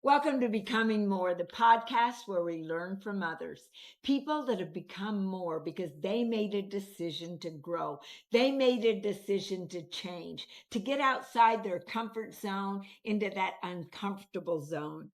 Welcome to Becoming More, the podcast where we learn from others. People that have become more because they made a decision to grow. They made a decision to change, to get outside their comfort zone into that uncomfortable zone.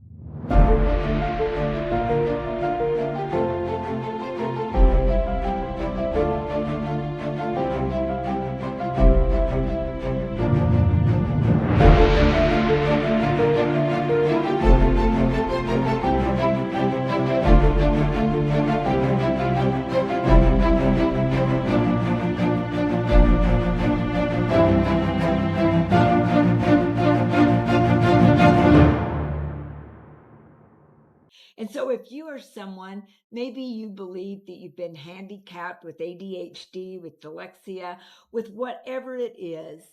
And so if you are someone, maybe you believe that you've been handicapped with ADHD, with dyslexia, with whatever it is,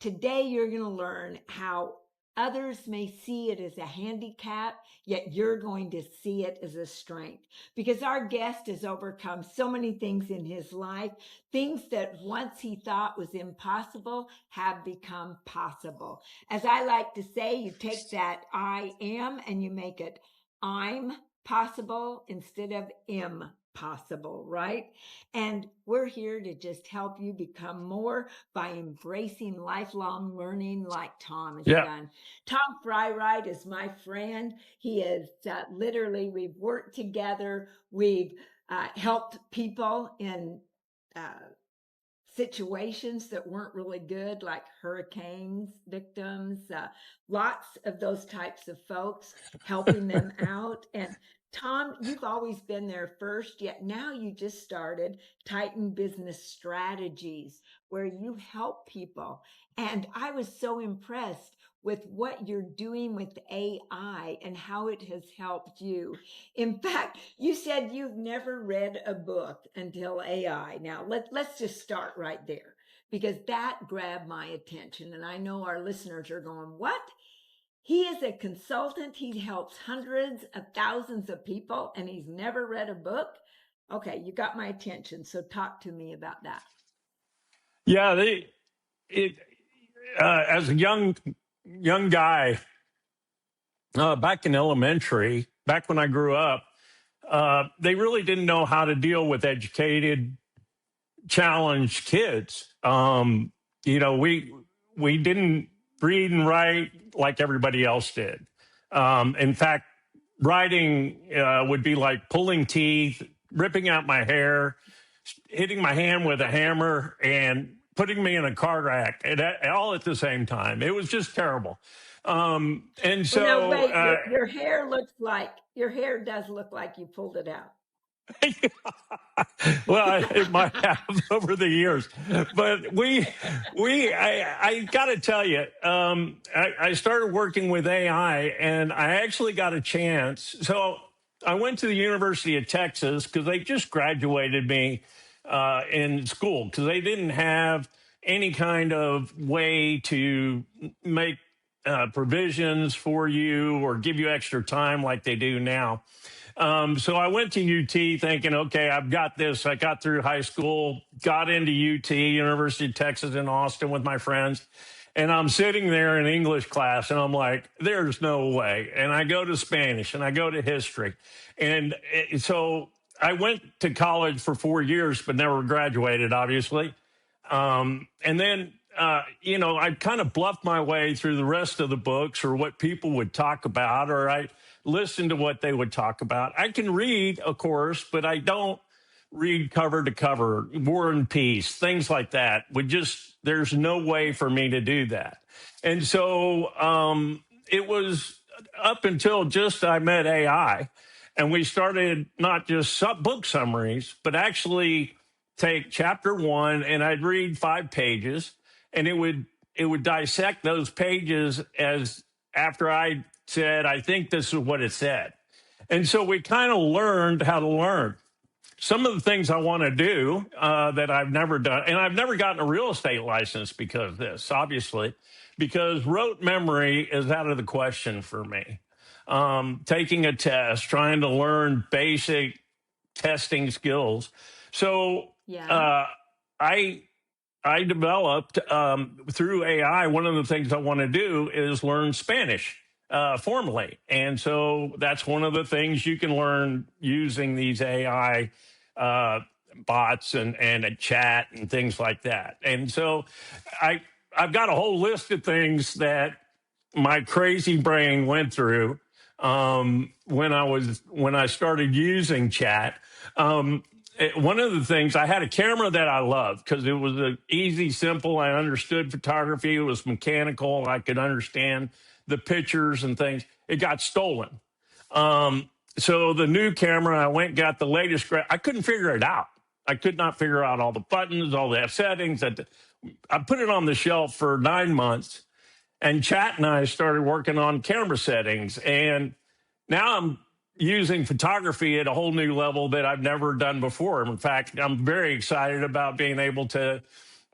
today you're going to learn how others may see it as a handicap, yet you're going to see it as a strength. Because our guest has overcome so many things in his life, things that once he thought was impossible have become possible. As I like to say, you take that I am and you make it I'm possible instead of impossible, right? And we're here to just help you become more by embracing lifelong learning like Tom has done. Tom Freireich is my friend. He is literally, we've worked together. We've helped people in situations that weren't really good, like hurricanes victims, lots of those types of folks, helping them out. And Tom, you've always been there first, yet now you just started Titan Business Strategies, where you help people. And I was so impressed with what you're doing with AI and how it has helped you. In fact, you said you've never read a book until AI. Now, let's just start right there, because that grabbed my attention. And I know our listeners are going, what? He is a consultant. He helps hundreds of thousands of people, and he's never read a book. Okay, you got my attention. So talk to me about that. Yeah, as a young guy back in elementary, back when I grew up, they really didn't know how to deal with educated, challenged kids. We didn't read and write like everybody else did. In fact, writing would be like pulling teeth, ripping out my hair, hitting my hand with a hammer, and putting me in a car wreck, and all at the same time. It was just terrible. And so, well, now, wait, your hair does look like you pulled it out. well, it might have over the years, but I got to tell you, I started working with AI, and I actually got a chance. So I went to the University of Texas because they just graduated me in school because they didn't have any kind of way to make provisions for you or give you extra time like they do now. So I went to UT thinking, okay, I've got this. I got through high school, got into UT, University of Texas in Austin with my friends. And I'm sitting there in English class and I'm like, there's no way. And I go to Spanish and I go to history. And so I went to college for 4 years, but never graduated, obviously. And then, I kind of bluffed my way through the rest of the books or what people would talk about, or I listened to what they would talk about. I can read, of course, but I don't read cover to cover, War and Peace, things like that. There's no way for me to do that. And so it was up until just I met AI, and we started not just book summaries, but actually take chapter one, and I'd read 5 pages, and it would dissect those pages as after I said, I think this is what it said. And so we kind of learned how to learn. Some of the things I want to do that I've never done, and I've never gotten a real estate license because of this, obviously, because rote memory is out of the question for me. Taking a test, trying to learn basic testing skills. So I developed through AI. One of the things I want to do is learn Spanish. formally. And so that's one of the things you can learn using these AI bots and a chat and things like that. And so I've got a whole list of things that my crazy brain went through when I started using chat. One of the things, I had a camera that I loved because it was easy, simple. I understood photography. It was mechanical. I could understand the pictures and things. It got stolen. So the new camera, I went and got the latest. I couldn't figure it out. I could not figure out all the buttons, all the settings. I put it on the shelf for 9 months, and Chat and I started working on camera settings. And now I'm using photography at a whole new level that I've never done before. In fact, I'm very excited about being able to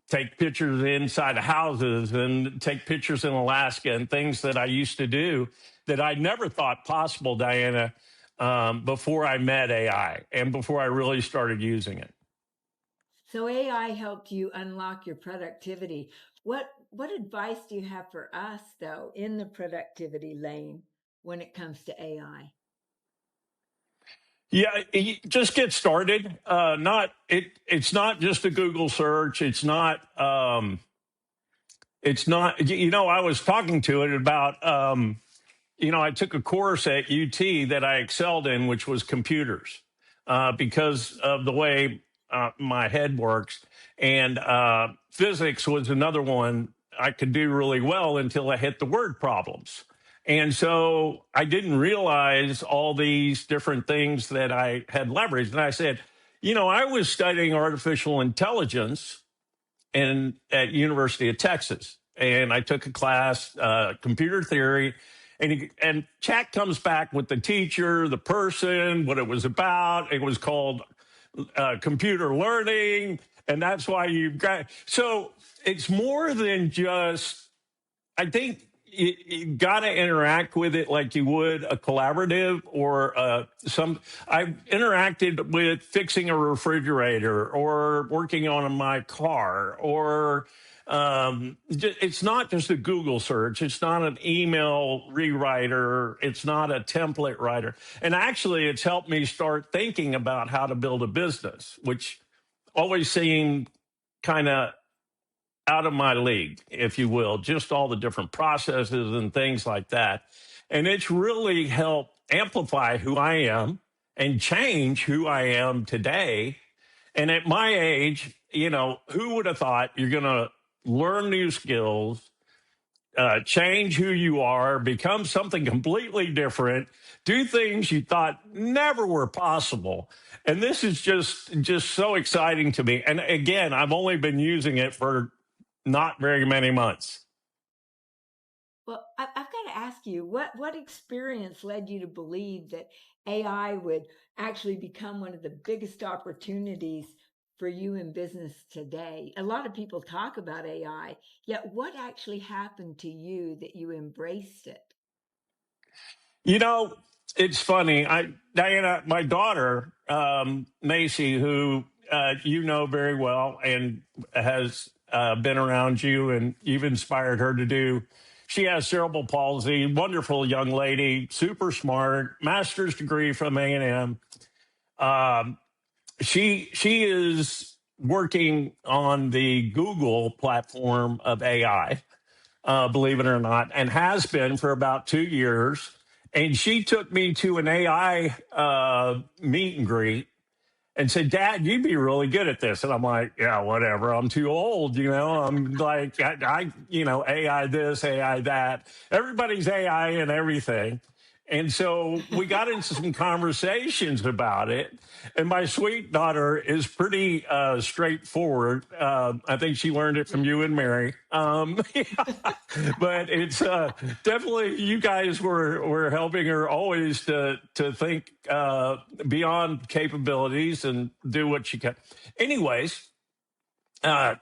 take pictures inside of houses and take pictures in Alaska and things that I used to do that I never thought possible, Dianna, before I met AI and before I really started using it. So AI helped you unlock your productivity. What advice do you have for us, though, in the productivity lane when it comes to AI? Yeah, just get started. It's not just a Google search. It's not. It's not. I was talking to it about. I took a course at UT that I excelled in, which was computers, because of the way my head works, and physics was another one I could do really well until I hit the word problems. And so I didn't realize all these different things that I had leveraged. And I said, I was studying artificial intelligence at University of Texas, and I took a class, computer theory, and chat comes back with the teacher, the person, what it was about. It was called computer learning, and that's why you've got. So it's more than just. I think you got to interact with it like you would a collaborative or some. I've interacted with fixing a refrigerator or working on my car or. It's not just a Google search. It's not an email rewriter. It's not a template writer. And actually, it's helped me start thinking about how to build a business, which always seemed kind of out of my league, if you will, just all the different processes and things like that. And it's really helped amplify who I am and change who I am today. And at my age, who would have thought you're going to learn new skills, change who you are, become something completely different, do things you thought never were possible. And this is just so exciting to me. And again, I've only been using it for not very many months. Well, I've got to ask you, what experience led you to believe that AI would actually become one of the biggest opportunities for you in business today? A lot of people talk about AI, yet what actually happened to you that you embraced it? It's funny. Dianna, my daughter, Macy, who you know very well and has been around you, and you've inspired her to do. She has cerebral palsy, wonderful young lady, super smart, master's degree from A&M. She is working on the Google platform of AI, believe it or not, and has been for about 2 years. And she took me to an AI meet and greet and said, "Dad, you'd be really good at this." And I'm like, "Yeah, whatever. I'm too old, I'm like, AI this, AI that. Everybody's AI and everything." And so we got into some conversations about it. And my sweet daughter is pretty straightforward. I think she learned it from you and Mary. But it's definitely, you guys were helping her always to think beyond capabilities and do what she can. Anyways,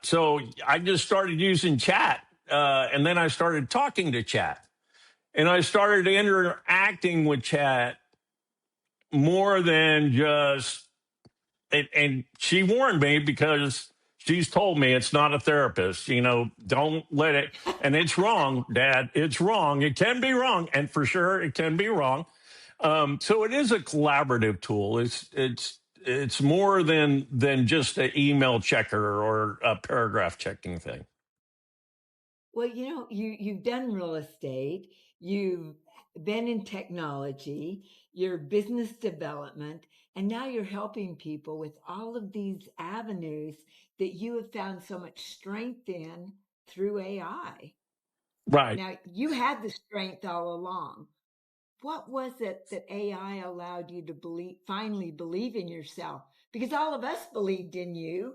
so I just started using chat, and then I started talking to chat. And I started interacting with chat more than just, and she warned me because she's told me it's not a therapist. Don't let it. And it's wrong, Dad. It's wrong. It can be wrong, and for sure it can be wrong. So it is a collaborative tool. It's more than just an email checker or a paragraph checking thing. Well, you've done real estate, you've been in technology, your business development, and now you're helping people with all of these avenues that you have found so much strength in through AI. Right. Now, you had the strength all along. What was it that AI allowed you to finally believe in yourself? Because all of us believed in you.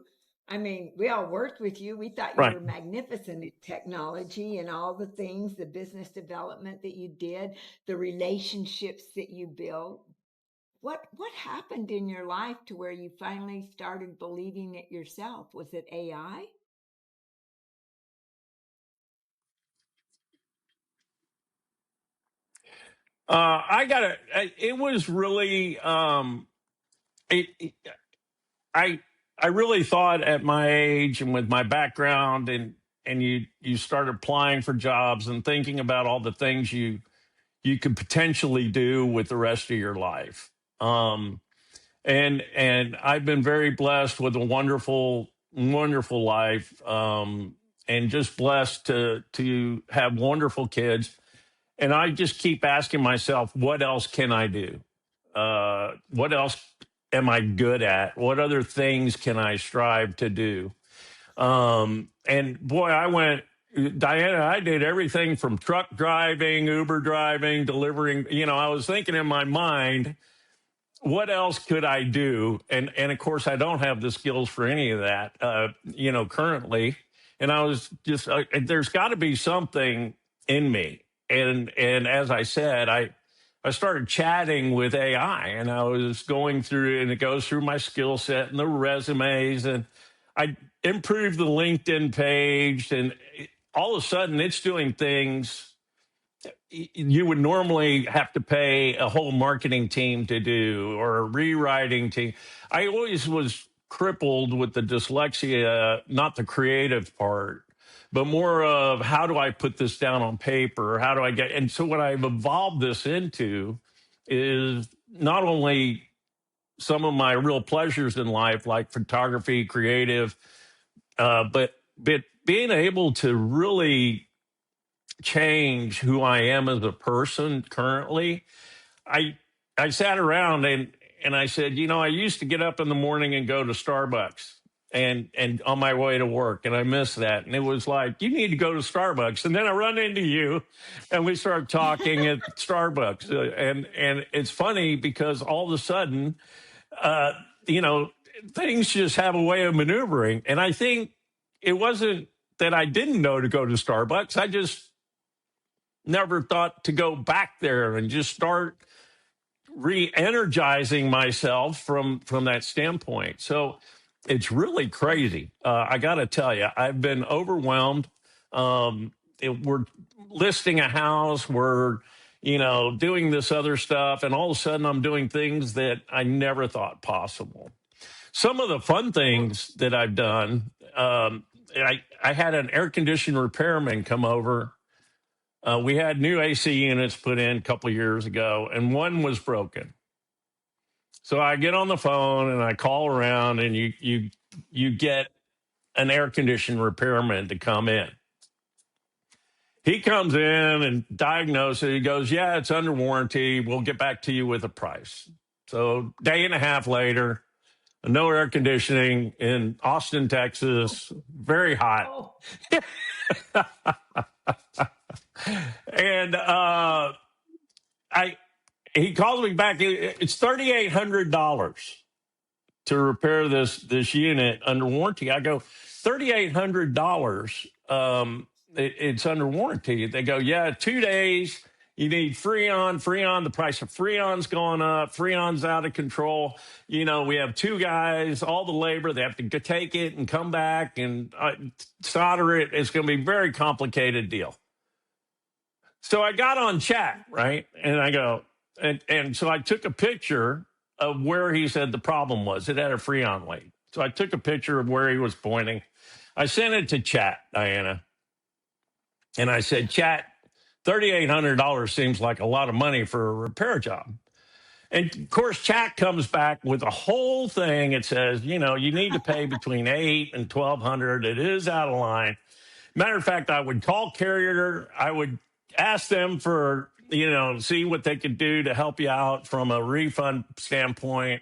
I mean, we all worked with you. We thought you Right. were magnificent at technology and all the things, the business development that you did, the relationships that you built. What happened in your life to where you finally started believing it yourself? Was it AI? It was really, it, I, I really thought at my age and with my background and you start applying for jobs and thinking about all the things you could potentially do with the rest of your life. And I've been very blessed with a wonderful life, and just blessed to have wonderful kids. And I just keep asking myself, what else can I do? What else am I good at? What other things can I strive to do? And boy, Dianna, I did everything from truck driving, Uber driving, delivering. I was thinking in my mind, what else could I do? And of course, I don't have the skills for any of that, currently. And I was just, there's got to be something in me. And as I said, I started chatting with AI, and I was going through, and it goes through my skill set and the resumes, and I improved the LinkedIn page, and all of a sudden, it's doing things you would normally have to pay a whole marketing team to do, or a rewriting team. I always was crippled with the dyslexia, not the creative part, but more of how do I put this down on paper? How do I get? And so what I've evolved this into is not only some of my real pleasures in life, like photography, creative, but being able to really change who I am as a person currently. I I sat around and I said, I used to get up in the morning and go to Starbucks and on my way to work, and I miss that. And it was like, you need to go to Starbucks. And then I run into you and we start talking at Starbucks. And it's funny because all of a sudden, uh, you know, things just have a way of maneuvering. And I think it wasn't that I didn't know to go to Starbucks. I just never thought to go back there and just start re-energizing myself from that standpoint. So it's really crazy. I got to tell you, I've been overwhelmed. We're listing a house. We're doing this other stuff, and all of a sudden, I'm doing things that I never thought possible. Some of the fun Well, things that I've done. I had an air conditioner repairman come over. We had new AC units put in a couple of years ago, and one was broken. So I get on the phone and I call around, and you get an air conditioner repairman to come in. He comes in and diagnoses it. He goes, "Yeah, it's under warranty. We'll get back to you with a price." So day and a half later, no air conditioning in Austin, Texas, very hot. oh, And I he calls me back. It's $3,800 to repair this unit under warranty. I go, $3,800. It's under warranty. They go, yeah, 2 days. You need Freon. Freon. The price of Freon's gone up. Freon's out of control. We have two guys, all the labor. They have to take it and come back and solder it. It's going to be a very complicated deal. So I got on chat, right? And I go, and so I took a picture of where he said the problem was. It had a Freon leak. So I took a picture of where he was pointing. I sent it to chat, Dianna. And I said, chat, $3,800 seems like a lot of money for a repair job. And of course, chat comes back with a whole thing. It says, you know, you need to pay between $800 and $1,200. It is out of line. Matter of fact, I would call Carrier. I would ask them for, you know, see what they could do to help you out from a refund standpoint.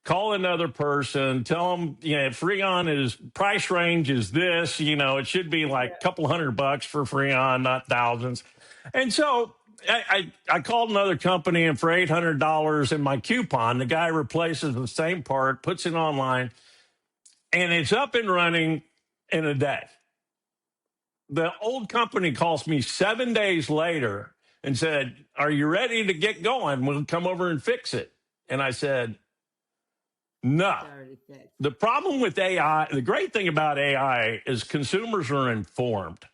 Call another person, tell them, you know, Freon is price range is this, you know, it should be like a couple $100 for Freon, not thousands. And so I called another company, and for $800 in my coupon, the guy replaces the same part, puts it online, and it's up and running in a day. The old company calls me 7 days later and said, "Are you ready to get going? We'll come over and fix it." And I said, "No." The problem with AI, the great thing about AI is consumers are informed.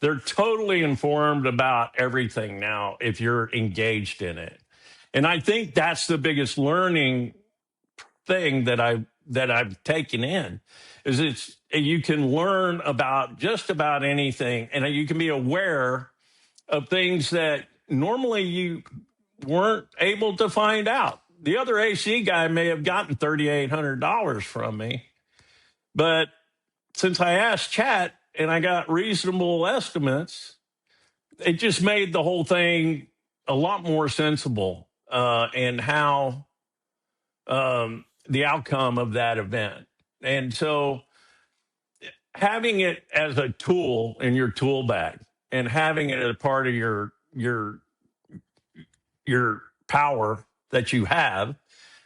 They're totally informed about everything now if you're engaged in it. And I think that's the biggest learning thing that I've taken in is it's you can learn about just about anything, and you can be aware of things that normally you weren't able to find out. The other AC guy may have gotten $3,800 from me, but since I asked chat and I got reasonable estimates, it just made the whole thing a lot more sensible and how the outcome of that event. And so having it as a tool in your tool bag and having it as a part of your power that you have,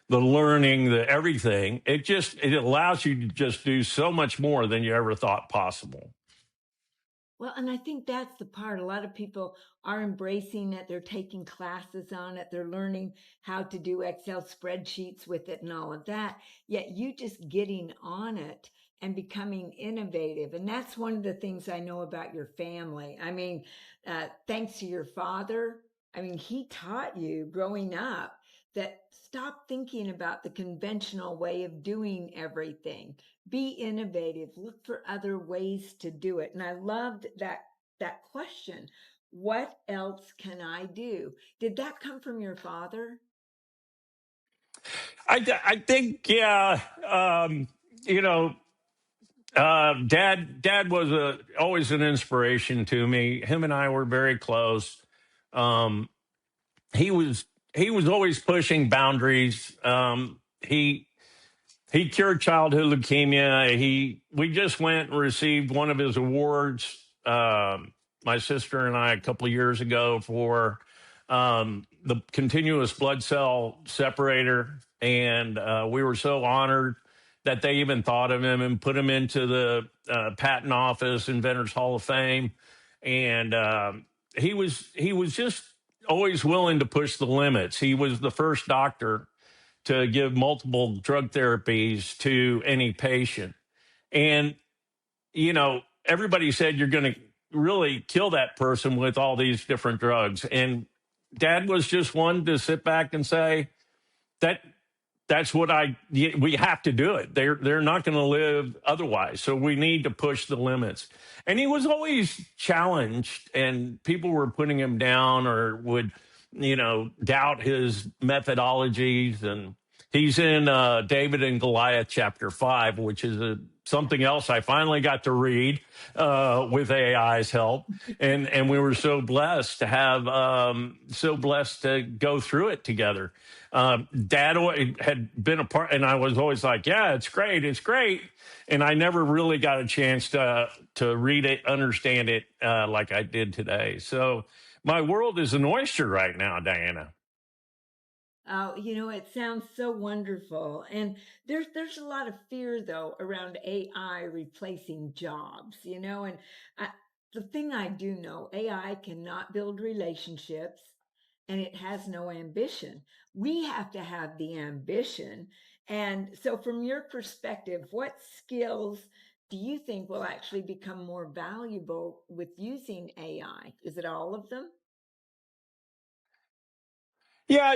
the learning, the everything, it allows you to just do so much more than you ever thought possible. Well, and I think that's the part. A lot of people are embracing it. They're taking classes on it. They're learning how to do Excel spreadsheets with it and all of that. Yet you just getting on it and becoming innovative. And that's one of the things I know about your family. I mean, thanks to your father, I mean, he taught you growing up that stop thinking about the conventional way of doing everything. Be innovative, look for other ways to do it. And I loved that question. What else can I do? Did that come from your father? I think, yeah, you know, dad was always an inspiration to me. Him and I were very close. Um, he was he was always pushing boundaries. He cured childhood leukemia. We just went and received one of his awards. My sister and I a couple of years ago for the continuous blood cell separator, and we were so honored that they even thought of him and put him into the patent office, Inventors Hall of Fame, and he was just always willing to push the limits. He was the first doctor to give multiple drug therapies to any patient. And, you know, everybody said you're going to really kill that person with all these different drugs. And dad was just one to sit back and say, that that's what we have to do it. They're not going to live otherwise. So we need to push the limits. And he was always challenged, and people were putting him down or would, you know, doubt his methodologies. And he's in David and Goliath chapter 5, which is something else I finally got to read with AI's help. And we were so blessed to have so blessed to go through it together. Dad had been a part, and I was always like, "Yeah, it's great, it's great," and I never really got a chance to read it, understand it like I did today. So my world is an oyster right now, Dianna. Oh, it sounds so wonderful. And there's a lot of fear though around AI replacing jobs, and I, the thing I do know, AI cannot build relationships and it has no ambition. We have to have the ambition. And so from your perspective, what skills do you think will actually become more valuable with using AI? Is it all of them? Yeah,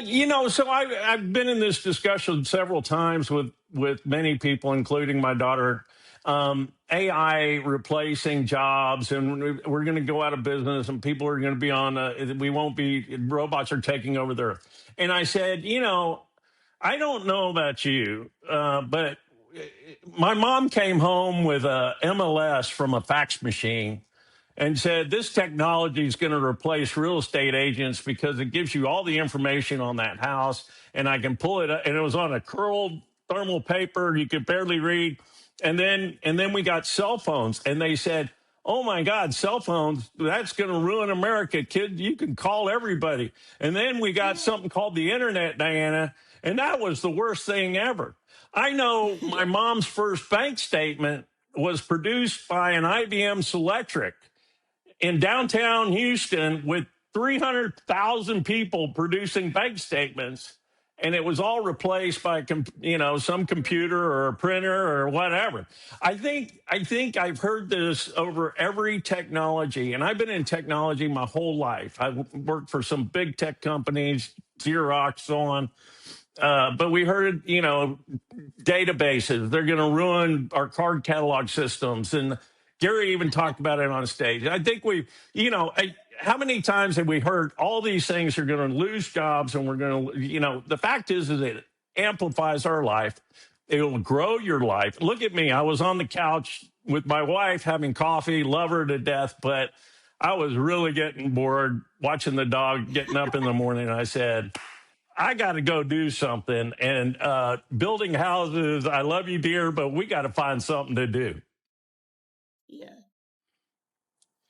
so I've been in this discussion several times with many people, including my daughter. AI replacing jobs, and we're going to go out of business, and people are going to be on. We won't be. Robots are taking over there. And I said, I don't know about you, but my mom came home with a MLS from a fax machine and said this technology is going to replace real estate agents because it gives you all the information on that house, and I can pull it up, and it was on a curled thermal paper you could barely read. And then we got cell phones, and they said, oh my God, cell phones, that's going to ruin America, kid. You can call everybody. And then we got something called the internet, Diana, and that was the worst thing ever. I know my Yeah. mom's first bank statement was produced by an IBM Selectric in downtown Houston with 300,000 people producing bank statements, and it was all replaced by some computer or a printer or whatever. I think I've heard this over every technology, and I've been in technology my whole life. I worked for some big tech companies, Xerox, so on. But we heard, databases. They're going to ruin our card catalog systems. And Gary even talked about it on stage. I think how many times have we heard all these things are going to lose jobs, and we're going to, the fact is it amplifies our life. It'll grow your life. Look at me. I was on the couch with my wife having coffee, love her to death, but I was really getting bored watching the dog getting up in the morning. I said, I got to go do something. And building houses, I love you, dear, but we got to find something to do. Yeah.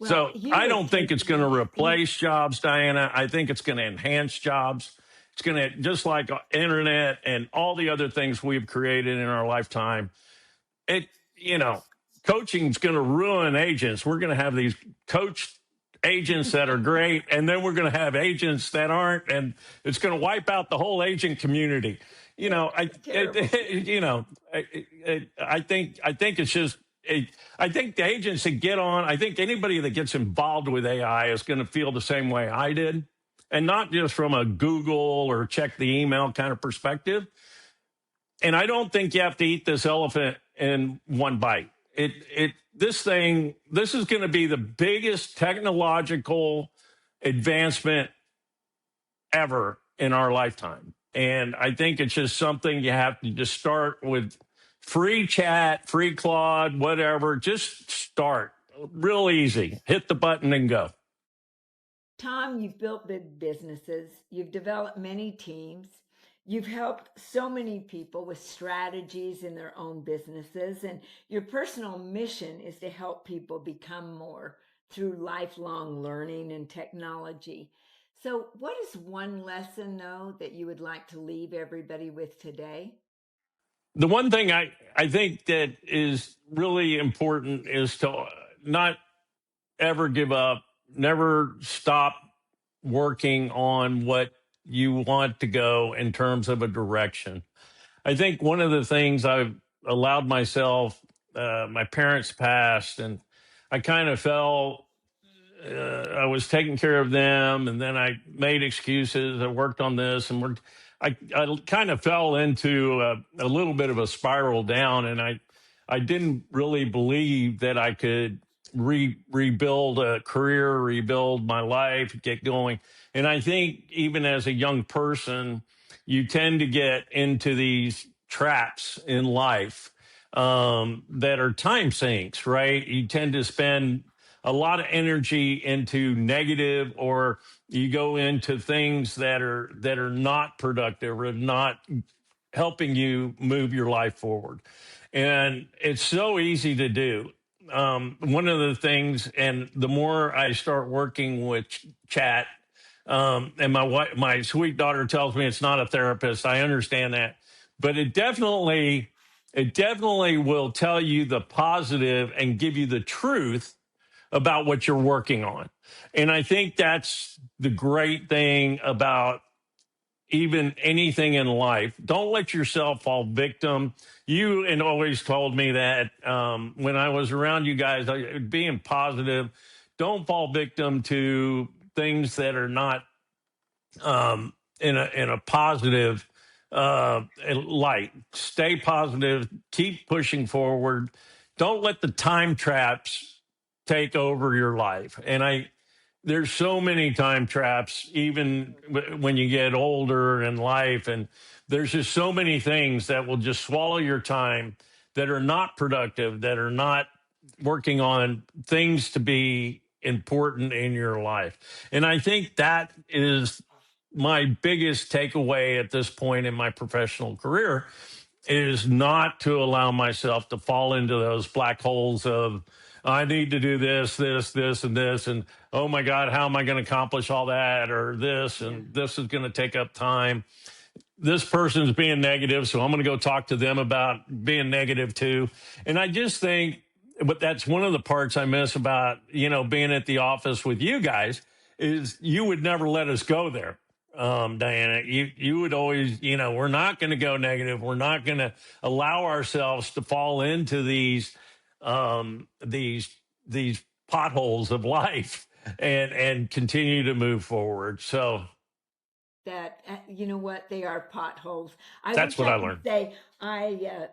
Well, So you I have don't think it's taken going to me. replace jobs, Diana. I think it's going to enhance jobs. It's going to, just like internet and all the other things we've created in our lifetime. It, coaching's going to ruin agents. We're going to have these coach agents that are great, and then we're going to have agents that aren't, and it's going to wipe out the whole agent community. Terrible. I think it's just. I think the agents that get on, I think anybody that gets involved with AI is going to feel the same way I did, and not just from a Google or check the email kind of perspective. And I don't think you have to eat this elephant in one bite. This is going to be the biggest technological advancement ever in our lifetime. And I think it's just something you have to just start with. Free chat, free Claude, whatever. Just start. Real easy. Hit the button and go. Tom, you've built big businesses. You've developed many teams. You've helped so many people with strategies in their own businesses. And your personal mission is to help people become more through lifelong learning and technology. So, what is one lesson, though, that you would like to leave everybody with today? The one thing I think that is really important is to not ever give up, never stop working on what you want to go in terms of a direction. I think one of the things I've allowed myself, my parents passed, and I kind of fell. I was taking care of them, and then I made excuses. I worked on this and worked. I kind of fell into a little bit of a spiral down, and I didn't really believe that I could rebuild a career, rebuild my life, get going. And I think even as a young person, you tend to get into these traps in life that are time sinks, right? You tend to spend a lot of energy into negative, or you go into things that are not productive or not helping you move your life forward. And it's so easy to do. One of the things, and the more I start working with chat, and my sweet daughter tells me it's not a therapist. I understand that, but it definitely will tell you the positive and give you the truth about what you're working on. And I think that's the great thing about even anything in life. Don't let yourself fall victim. You and always told me that when I was around you guys, being positive, don't fall victim to things that are not in a positive light. Stay positive. Keep pushing forward. Don't let the time traps take over your life. And there's so many time traps, even when you get older in life, and there's just so many things that will just swallow your time, that are not productive, that are not working on things to be important in your life. And I think that is my biggest takeaway at this point in my professional career, is not to allow myself to fall into those black holes of, I need to do this, this, this, and this, and oh my God, how am I going to accomplish all that, or this, Yeah. and this is going to take up time. This person's being negative, so I'm going to go talk to them about being negative too. And I just think, but that's one of the parts I miss about, being at the office with you guys, is you would never let us go there. Dianna, you would always, we're not going to go negative. We're not going to allow ourselves to fall into these potholes of life, and continue to move forward. So That you know what, they are potholes. I that's wish what I I could learned. say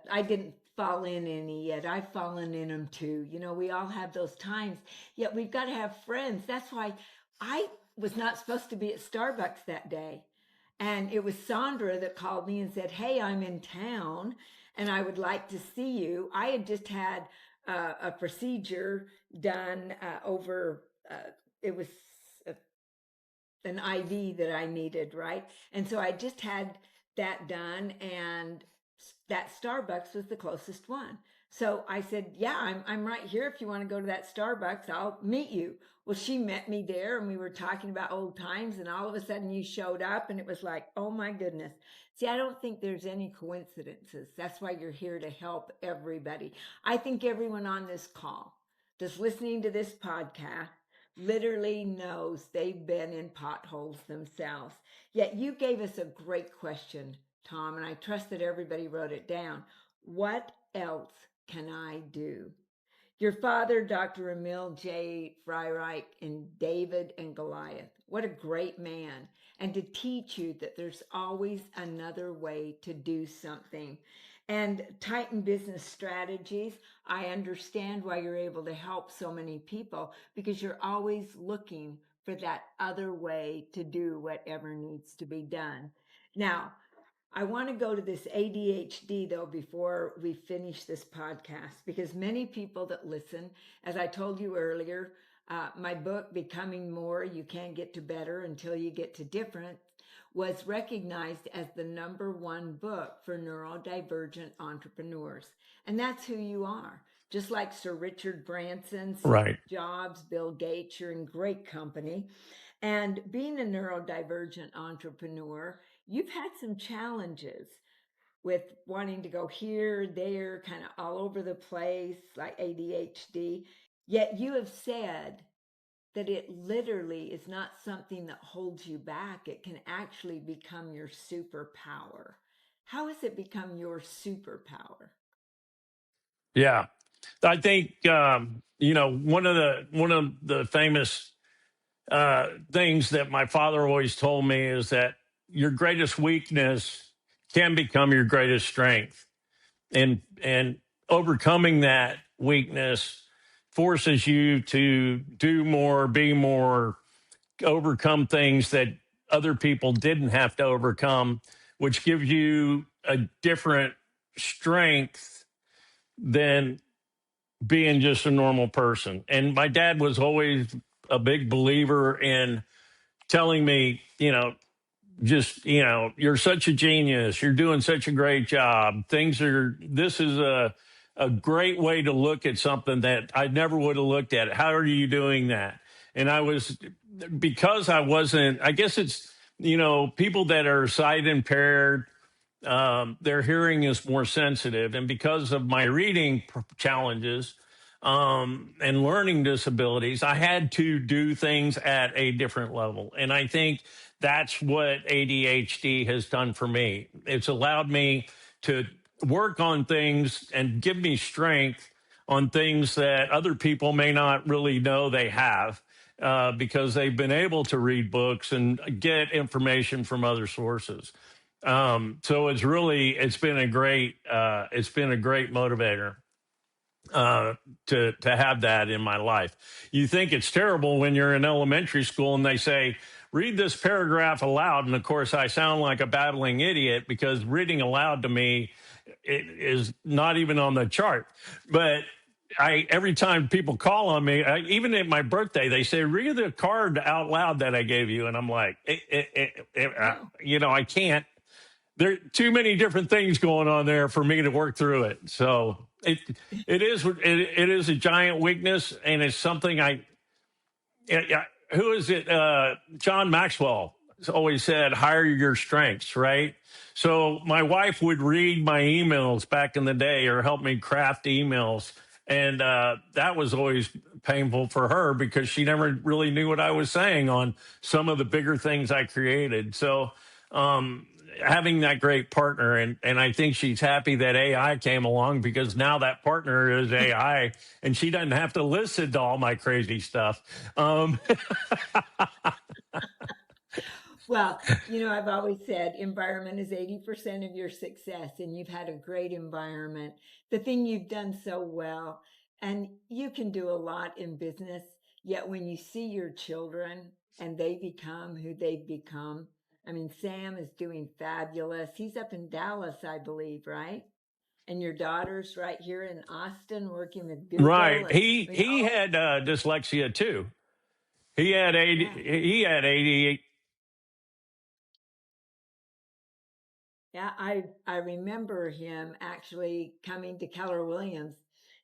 I didn't fall in any yet. I've fallen in them too. We all have those times. Yet we've got to have friends. That's why I was not supposed to be at Starbucks that day, and it was Sandra that called me and said, "Hey, I'm in town, and I would like to see you." I had just had a procedure done over. It was an IV that I needed, right? And so I just had that done, and that Starbucks was the closest one. So I said, "Yeah, I'm right here. If you want to go to that Starbucks, I'll meet you." Well, she met me there, and we were talking about old times, and all of a sudden you showed up, and it was like, oh my goodness. See, I don't think there's any coincidences. That's why you're here, to help everybody. I think everyone on this call that's listening to this podcast literally knows they've been in potholes themselves. Yet you gave us a great question, Tom, and I trust that everybody wrote it down. What else can I do? Your father, Dr. Emil J. Freireich, in David and Goliath. What a great man. And to teach you that there's always another way to do something. And Titan Business Strategies, I understand why you're able to help so many people, because you're always looking for that other way to do whatever needs to be done. Now, I want to go to this ADHD though before we finish this podcast, because many people that listen, as I told you earlier, my book, Becoming More, You Can't Get to Better Until You Get to Different, was recognized as the #1 book for neurodivergent entrepreneurs. And that's who you are. Just like Sir Richard Branson, Steve Right. Jobs, Bill Gates, you're in great company. And being a neurodivergent entrepreneur, you've had some challenges with wanting to go here, there, kind of all over the place, like ADHD. Yet you have said that it literally is not something that holds you back. It can actually become your superpower. How has it become your superpower? Yeah. I think one of the famous things that my father always told me is that your greatest weakness can become your greatest strength, and overcoming that weakness forces you to do more, be more, overcome things that other people didn't have to overcome, which gives you a different strength than being just a normal person. And my dad was always a big believer in telling me, just, you're such a genius. You're doing such a great job. This is a great way to look at something that I never would have looked at. How are you doing that? And because I wasn't, I guess it's, people that are sight impaired, their hearing is more sensitive. And because of my reading challenges, and learning disabilities, I had to do things at a different level. And I think that's what ADHD has done for me. It's allowed me to work on things and give me strength on things that other people may not really know they have. because they've been able to read books and get information from other sources. So it's been a great motivator uh, to have that in my life. You think it's terrible when you're in elementary school and they say, read this paragraph aloud. And of course, I sound like a babbling idiot because reading aloud to me it is not even on the chart. But every time people call on me, even at my birthday, they say, read the card out loud that I gave you. And I'm like, I can't. There are too many different things going on there for me to work through it. So it is a giant weakness, and it's something who is it? John Maxwell has always said, hire your strengths, right? So my wife would read my emails back in the day or help me craft emails. And that was always painful for her because she never really knew what I was saying on some of the bigger things I created. So having that great partner, and I think she's happy that AI came along because now that partner is AI and she doesn't have to listen to all my crazy stuff. Well, I've always said environment is 80% of your success, and you've had a great environment. The thing you've done so well, and you can do a lot in business, yet when you see your children and they become who they've become, I mean, Sam is doing fabulous. He's up in Dallas, I believe, right? And your daughter's right here in Austin working with Google. Right. And He had dyslexia too. He had yeah. he had ADHD. Yeah, I remember him actually coming to Keller Williams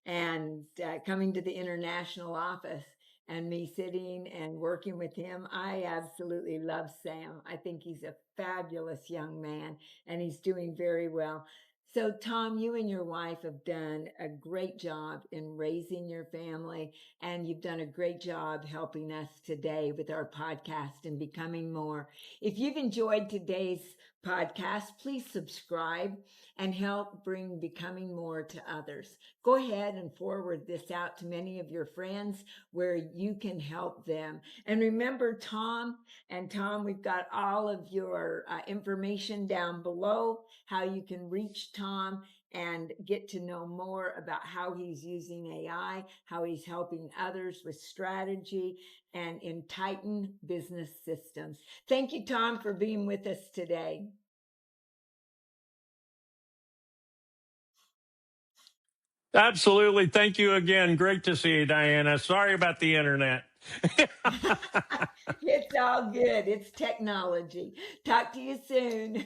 and coming to the international office and me sitting and working with him. I absolutely love Sam. I think he's a fabulous young man and he's doing very well. So, Tom, you and your wife have done a great job in raising your family, and you've done a great job helping us today with our podcast and becoming more. If you've enjoyed today's podcast, please subscribe and help bring becoming more to others. Go ahead and forward this out to many of your friends where you can help them. And remember, Tom, we've got all of your information down below, how you can reach Tom and get to know more about how he's using AI, how he's helping others with strategy and in Titan Business Systems. Thank you, Tom, for being with us today. Absolutely. Thank you again. Great to see you, Dianna. Sorry about the internet. It's all good. It's technology. Talk to you soon.